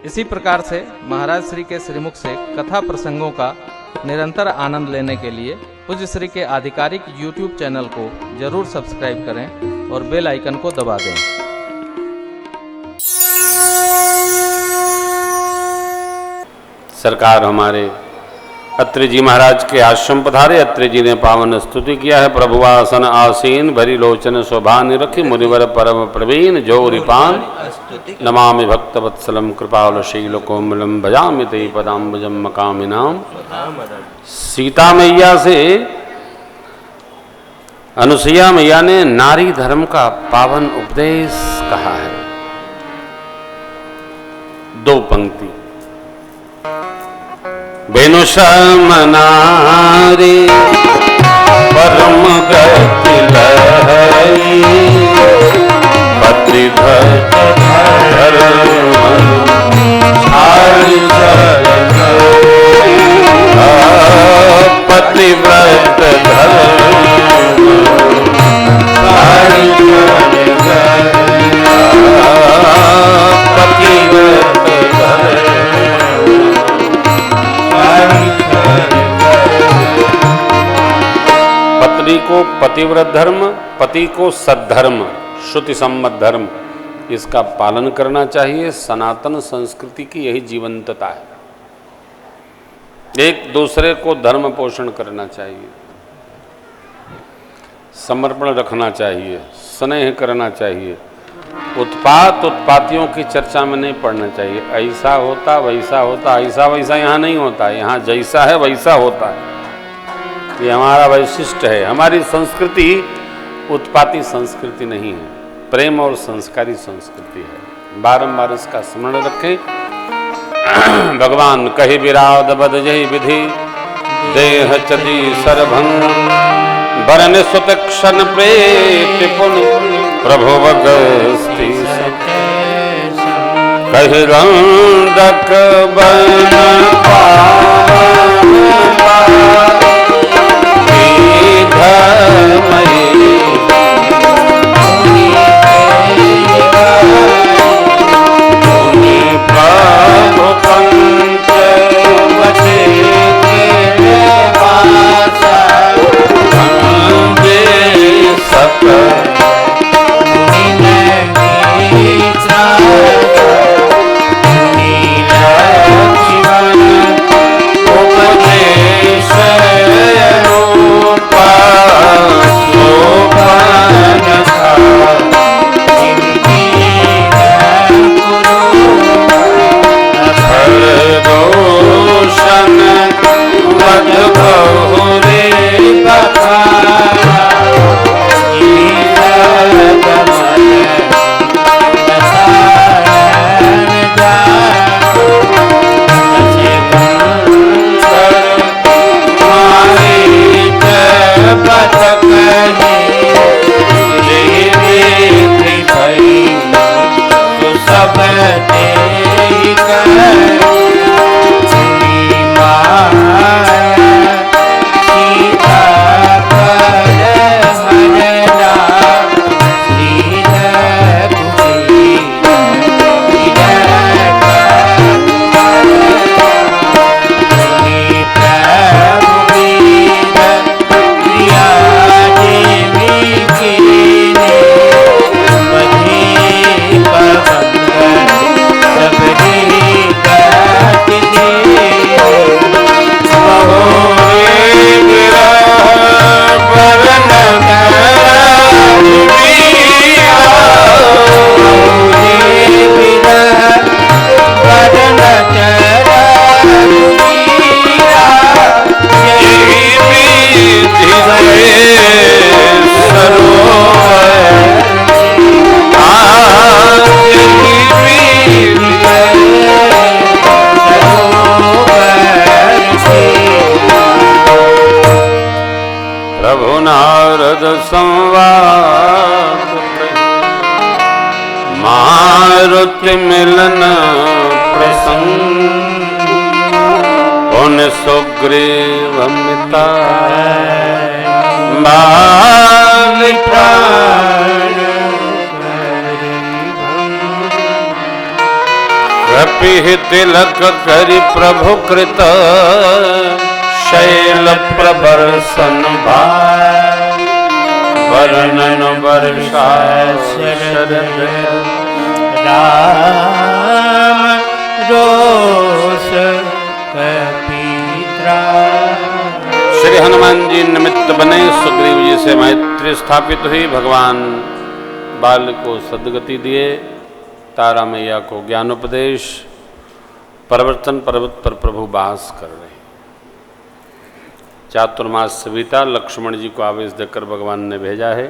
इसी प्रकार से महाराज श्री के श्रीमुख से कथा प्रसंगों का निरंतर आनंद लेने के लिए पूज्य श्री के आधिकारिक YouTube चैनल को जरूर सब्सक्राइब करें और बेल आइकन को दबा दें। सरकार हमारे अत्रि जी महाराज के आश्रम पधारे। अत्रि जी ने पावन स्तुति किया है। प्रभुवासन आसीन भरी लोचन शोभा निरखी मुनिवर परम प्रवीण जोरिपान नमामि भक्त वत्सलम कृपाल शील कोमलम भजामि ते पदाम्बुजम मकामिनाम। सीता मैया से अनुसुईया मैया ने नारी धर्म का पावन उपदेश कहा है। दो पंक्ति। बेनु शर्म नारी परम गति लहरी पति धर्म पतिव्रत पत्नी को पतिव्रत धर्म, पति को सद्धर्म, श्रुति सम्मत धर्म, इसका पालन करना चाहिए। सनातन संस्कृति की यही जीवंतता है। एक दूसरे को धर्म पोषण करना चाहिए, समर्पण रखना चाहिए, स्नेह करना चाहिए। उत्पातियों की चर्चा में नहीं पड़ना चाहिए। ऐसा होता वैसा होता, ऐसा वैसा यहाँ नहीं होता। यहाँ जैसा है वैसा होता है। ये हमारा वैशिष्ट है। हमारी संस्कृति उत्पाती संस्कृति नहीं है, प्रेम और संस्कारी संस्कृति है। बारंबार इसका स्मरण रखें। भगवान कहि विराध बद जहि विधि देह चदी सरभंग बरन सुत क्षण प्रेत पुन प्रभु बगस्ति कहि रंदक बन मारुति मिलन प्रसंग पुन सुग्रीव मिता बाल प्राण कपि तिलक करि प्रभु कृत शैल प्रबर्शन भार वर्णन वर्षा शरद राम रोष कपीत्रा। श्री हनुमान जी निमित्त बने, सुग्रीव जी से मैत्री स्थापित हुई, भगवान बाल को सद्गति दिए, तारा मैया को ज्ञानोपदेश, प्रवर्तन पर्वत पर प्रभु वास कर रहे। चातुर्मास बीता, लक्ष्मण जी को आवेश देकर भगवान ने भेजा है।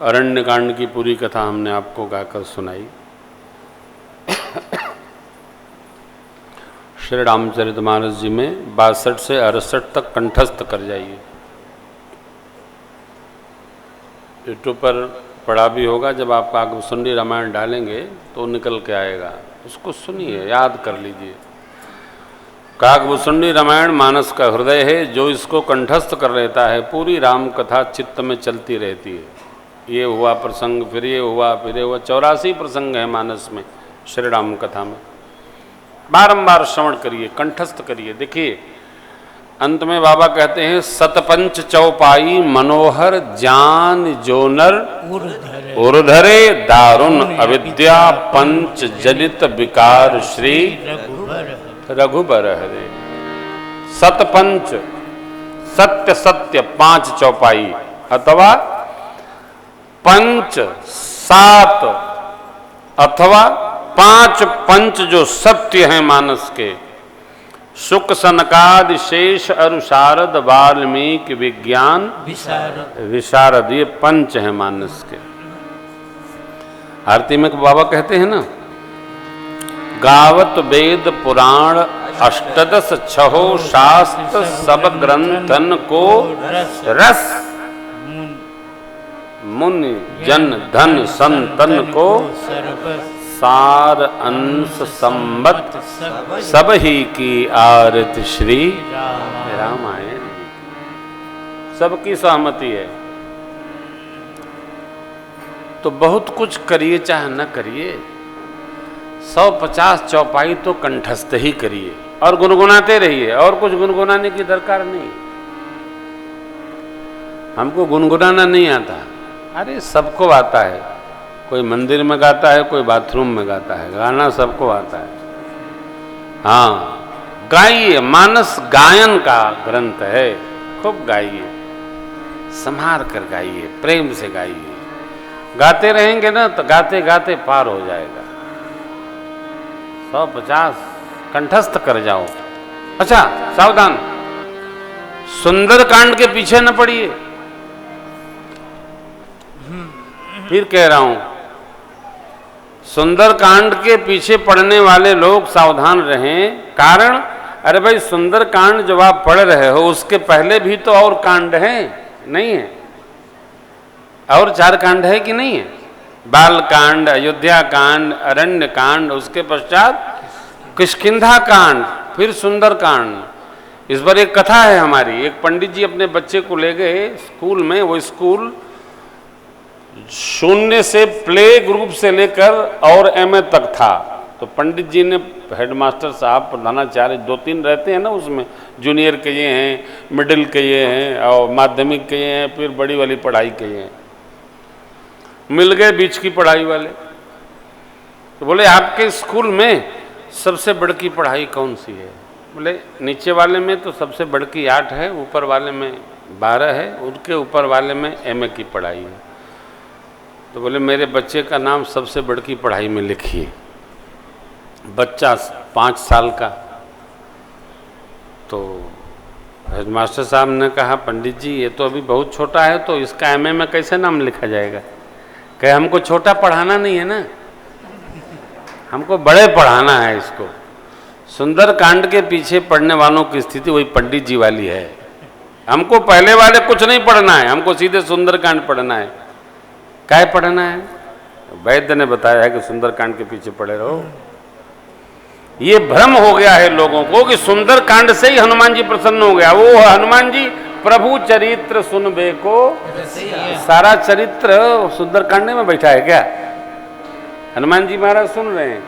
अरण्य कांड की पूरी कथा हमने आपको गाकर सुनाई। श्री रामचरितमानस जी में 62 से 68 तक कंठस्थ कर जाइए। यूट्यूब पर पढ़ा भी होगा, जब आप काकभूषुंडी रामायण डालेंगे तो निकल के आएगा, उसको सुनिए, याद कर लीजिए। काकभूषुंडी रामायण मानस का हृदय है, जो इसको कंठस्थ कर लेता है पूरी राम कथा चित्त में चलती रहती है। ये हुआ प्रसंग, फिर ये हुआ, फिर ये हुआ, 84 प्रसंग है मानस में, श्री राम कथा में। बारंबार श्रवण करिए, कंठस्थ करिए। देखिए अंत में बाबा कहते हैं, सतपंच चौपाई मनोहर जान जोनर उर्धरे दारुण अविद्या पंच जनित विकार श्री रघुबर हरे। सतपंच, सत्य सत्य 5 चौपाई, अथवा पंच 7, अथवा 5 पंच जो सत्य हैं मानस के, शुक सनकादि शेष अरु शारद वाल्मीकि विज्ञान विशारद, ये पंच हैं मानस के। आरती में बाबा कहते हैं ना, गावत वेद पुराण अष्टदश छहो शास्त्र सब ग्रंथन को रस, मुनि जन धन संतन को सार अंश संबत सब ही की आरत श्री रामायण। सबकी सहमति है। तो बहुत कुछ करिए चाहे न करिए, 150 चौपाई तो कंठस्थ ही करिए और गुनगुनाते रहिए, और कुछ गुनगुनाने की दरकार नहीं। हमको गुनगुनाना नहीं आता, अरे सबको आता है। कोई मंदिर में गाता है, कोई बाथरूम में गाता है, गाना सबको आता है। हाँ, गाइए, मानस गायन का ग्रंथ है, खूब गाइए, संभार कर गाइए, प्रेम से गाइए। गाते रहेंगे ना तो गाते गाते पार हो जाएगा। 150 कंठस्थ कर जाओ। अच्छा सावधान, सुंदर कांड के पीछे न पड़िए। फिर कह रहा हूं, सुंदर कांड के पीछे पढ़ने वाले लोग सावधान रहें। कारण, अरे भाई सुंदर कांड जब आप पढ़ रहे हो, उसके पहले भी तो और कांड हैं, नहीं है? और 4 कांड है कि नहीं है? बाल कांड, अयोध्या कांड, अरण्य कांड, उसके पश्चात किष्किंधा कांड, फिर सुंदर कांड। इस बार एक कथा है हमारी। एक पंडित जी अपने बच्चे को ले गए स्कूल में। वो स्कूल 0 से प्ले ग्रुप से लेकर और MA तक था। तो पंडित जी ने, हेडमास्टर साहब, प्रधानाचार्य 2-3 रहते हैं ना उसमें, जूनियर के ये हैं, मिडिल के ये हैं, और माध्यमिक के ये हैं, फिर बड़ी वाली पढ़ाई के ये हैं। मिल गए बीच की पढ़ाई वाले। तो बोले आपके स्कूल में सबसे बड़की पढ़ाई कौन सी है? बोले नीचे वाले में तो सबसे बड़की 8 है, ऊपर वाले में 12 है, उनके ऊपर वाले में MA की पढ़ाई है। तो बोले मेरे बच्चे का नाम सबसे बड़की पढ़ाई में लिखिए। बच्चा 5 साल का। तो हेडमास्टर साहब ने कहा, पंडित जी ये तो अभी बहुत छोटा है, तो इसका MA में कैसे नाम लिखा जाएगा? कहे हमको छोटा पढ़ाना नहीं है ना, हमको बड़े पढ़ाना है इसको। सुंदर कांड के पीछे पढ़ने वालों की स्थिति वही पंडित जी वाली है। हमको पहले वाले कुछ नहीं पढ़ना है, हमको सीधे सुंदर कांड पढ़ना है। क्या पढ़ना है? वैद्य ने बताया है कि सुंदर कांड के पीछे पड़े रहो। ये भ्रम हो गया है लोगों को कि सुंदर कांड से ही हनुमान जी प्रसन्न हो गया। वो हनुमान जी प्रभु चरित्र सुनबे को, सारा चरित्र सुंदर कांड में बैठा है क्या? हनुमान जी महाराज सुन रहे हैं।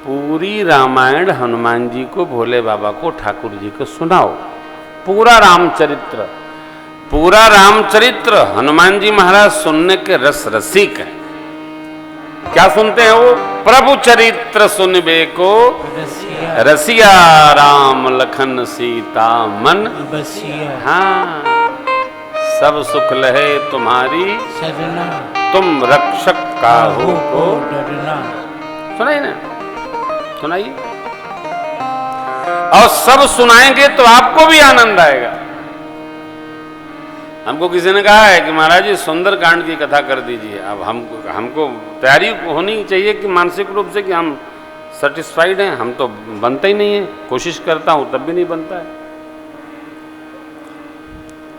पूरी रामायण हनुमान जी को, भोले बाबा को, ठाकुर जी को सुनाओ। पूरा रामचरित्र हनुमान जी महाराज सुनने के रस रसिक हैं। क्या सुनते हैं वो? प्रभु चरित्र सुनबे को रसिया, राम लखन सीता मन बसिया। हाँ, सब सुख लहे तुम्हारी सरना, तुम रक्षक काहू को डरना। सुनाइए ना, सुनाइए। और सब सुनाएंगे तो आपको भी आनंद आएगा। हमको किसी ने कहा है कि महाराज जी सुंदर कांड की कथा कर दीजिए। अब हमको तैयारी होनी चाहिए कि मानसिक रूप से कि हम सेटिस्फाइड हैं। हम तो बनता ही नहीं है, कोशिश करता हूं तब भी नहीं बनता है।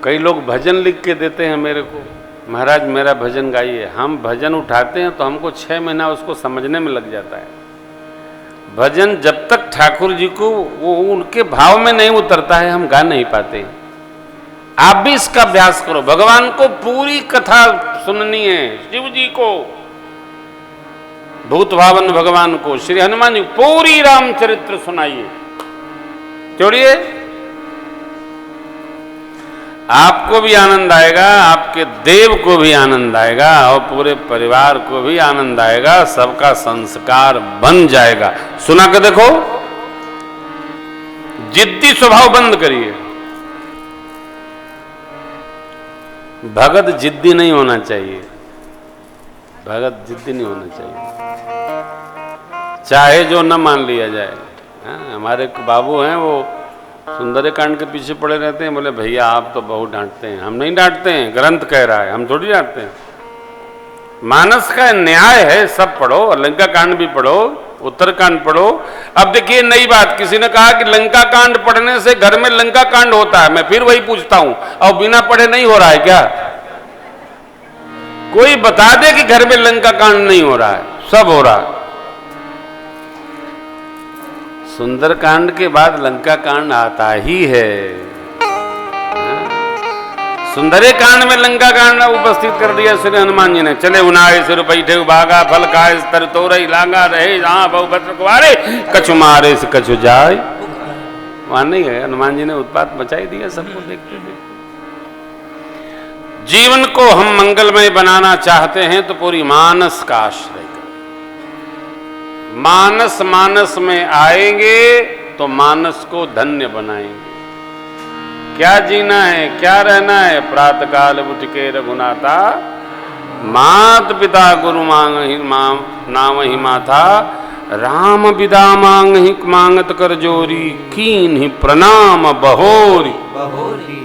कई लोग भजन लिख के देते हैं मेरे को, महाराज मेरा भजन गाइए। हम भजन उठाते हैं तो हमको 6 महीना उसको समझने में लग जाता है। भजन जब तक ठाकुर जी को वो उनके भाव में नहीं उतरता है, हम गा नहीं पाते हैं। आप भी इसका अभ्यास करो। भगवान को पूरी कथा सुननी है, शिव जी को, भूत भावन भगवान को, श्री हनुमान जी पूरी रामचरित्र सुनाइए, जोड़िए। आपको भी आनंद आएगा, आपके देव को भी आनंद आएगा और पूरे परिवार को भी आनंद आएगा। सबका संस्कार बन जाएगा। सुना के देखो। जिद्दी स्वभाव बंद करिए। भगत जिद्दी नहीं होना चाहिए, भगत जिद्दी नहीं होना चाहिए, चाहे जो न मान लिया जाए। हमारे एक बाबू हैं, वो सुंदरकांड के पीछे पड़े रहते हैं। बोले भैया आप तो बहुत डांटते हैं। हम नहीं डांटते हैं, ग्रंथ कह रहा है, हम थोड़ी डांटते हैं। मानस का न्याय है, सब पढ़ो, लंका कांड भी पढ़ो, उत्तरकांड पढ़ो। अब देखिए नई बात, किसी ने कहा कि लंका कांड पढ़ने से घर में लंका कांड होता है। मैं फिर वही पूछता हूं, और बिना पढ़े नहीं हो रहा है क्या? कोई बता दे कि घर में लंका कांड नहीं हो रहा है, सब हो रहा है। सुंदरकांड के बाद लंका कांड आता ही है। सुंदरे कांड में लंका कांड उपस्थित कर दिया श्री हनुमान जी ने। चले उनाए सिर बैठे भागा, फल खाए तर तोरई लांगा रहे, जहां बहु भद्र कुवारे, कछु मारे से कछु जाए। वहां नहीं है, हनुमान जी ने उत्पात मचाई दिया सबको देखते देखते। जीवन को हम मंगलमय बनाना चाहते हैं तो पूरी मानस का आश्रय करें। मानस में आएंगे तो मानस को धन्य बनाएंगे। क्या जीना है, क्या रहना है? प्रातः काल उठ के रघुनाथा, मात पिता गुरु नाम ही माथा, राम विदा मांगत कर जोरी, कीन ही प्रणाम बहोरी,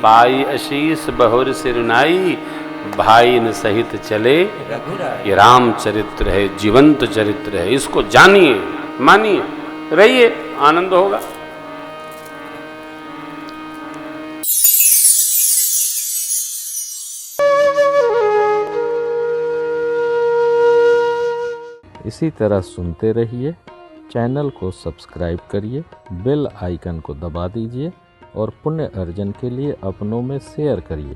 पाई आशीष बहुर सिरनाई, भाई न सहित चले। ये रामचरित्र है, जीवंत चरित्र है। इसको जानिए, मानिए, रहिए, आनंद होगा। इसी तरह सुनते रहिए। चैनल को सब्सक्राइब करिए, बेल आइकन को दबा दीजिए और पुण्य अर्जन के लिए अपनों में शेयर करिए।